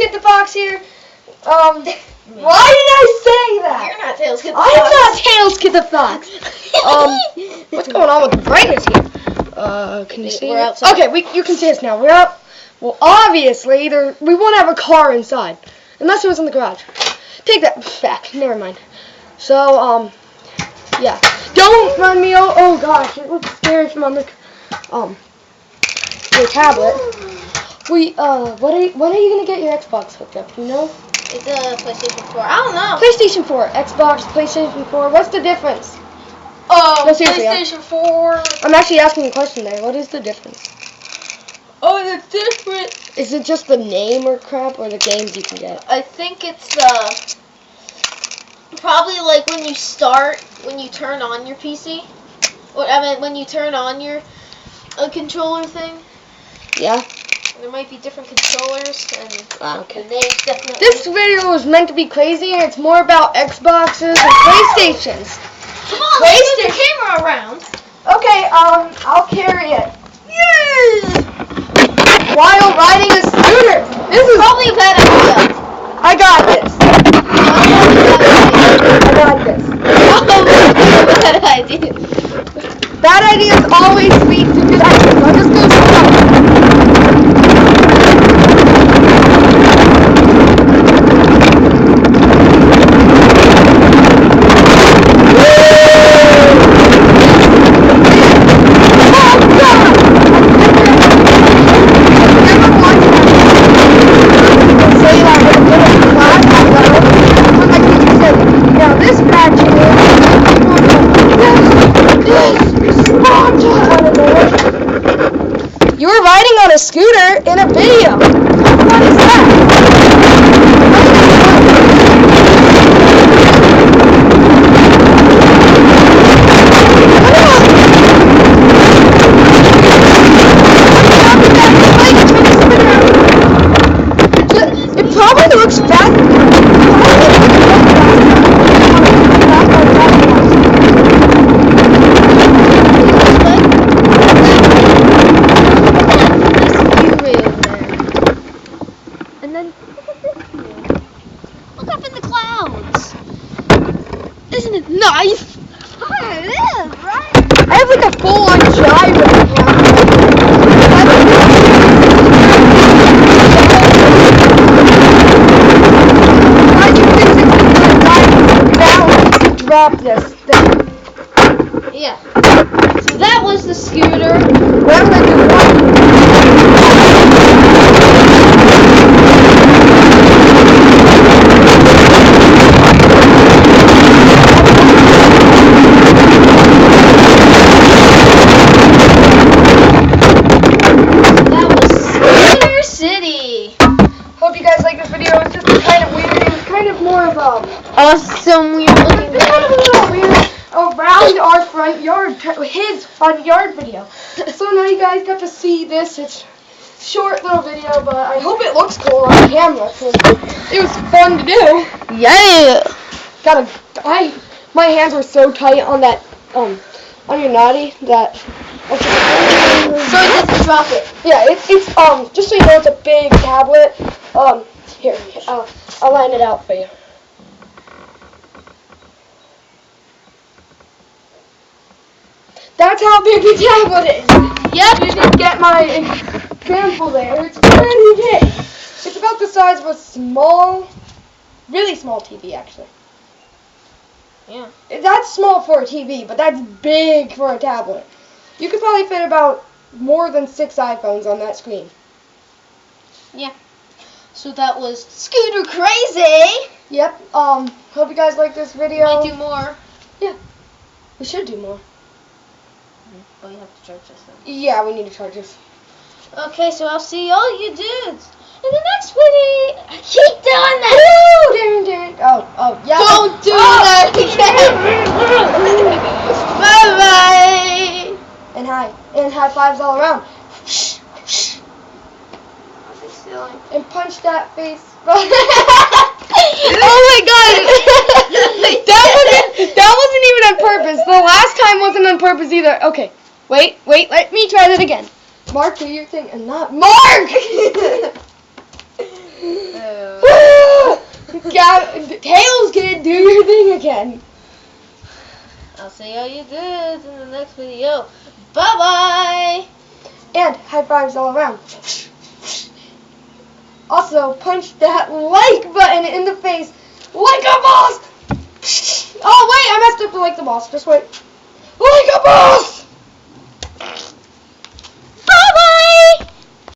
Kid the Fox here. Why did I say that? You're not Tails Kid the Fox. I'm not Tails Kid the Fox. What's going on with the brightness here? Can you see? We're outside. Okay, you can see us now. We're out. Well, obviously, we won't have a car inside unless it was in the garage. Take that back. Never mind. So, yeah. Don't run me. Oh gosh, it looks scary from on the your tablet. When are you gonna get your Xbox hooked up? Do you know? It's a PlayStation 4. I don't know. PlayStation 4, Xbox, PlayStation 4. What's the difference? No, seriously, PlayStation 4. I'm actually asking a question there. What is the difference? Oh, the difference. Is it just the name or crap, or the games you can get? I think it's probably like when you turn on your PC. When you turn on your controller thing. Yeah. There might be different controllers, and okay. the names definitely. This video is meant to be crazy, and it's more about Xboxes and PlayStations. Come on, let's move the camera around. Okay, I'll carry it. Yes! While riding a scooter. This is Probably a bad idea. I got this. I got this. Bad idea. Bad ideas always lead to good ideas. I'll just go slow. You were riding on a scooter in a video. What is that? It probably looks bad. Isn't it nice? It is, right? I have like a full-on gyro drop this thing. Yeah. So that was the scooter. What am I doing? Hope you guys like this video. It's just kind of weird. It's kind of more of Awesome weird looking it's kind of a little weird around our front yard, his front yard video. So now you guys got to see this. It's a short little video, but I hope it looks cool on camera. It was fun to do. Yeah. My hands were so tight on that on your naughty that. So it doesn't drop it. Yeah, it's just so you know, it's a big tablet. Here, I'll line it out for you. That's how big the tablet is. Yep. You can get my example there. It's pretty big. It's about the size of a really small TV, actually. Yeah. That's small for a TV, but that's big for a tablet. You could probably fit about more than 6 iPhones on that screen. Yeah. So that was Scooter Crazy. Yep. Hope you guys like this video. Might do more. Yeah. We should do more. But you have to charge this then. Yeah, we need to charge this. Okay, so I'll see all you dudes in the next video. Keep doing that. Woo! Dang. Oh, yeah. Don't do that again. Bye-bye. And high fives all around. And punch that face. Oh my god! That wasn't even on purpose. The last time wasn't on purpose either. Okay, wait, let me try that again. Mark, do your thing and not Mark! Tails, kid, do your thing again. I'll see how you did in the next video. Bye-bye! And high fives all around. Also, punch that like button in the face like a boss! Oh, wait, I messed up the like the boss. Just wait. Like a boss!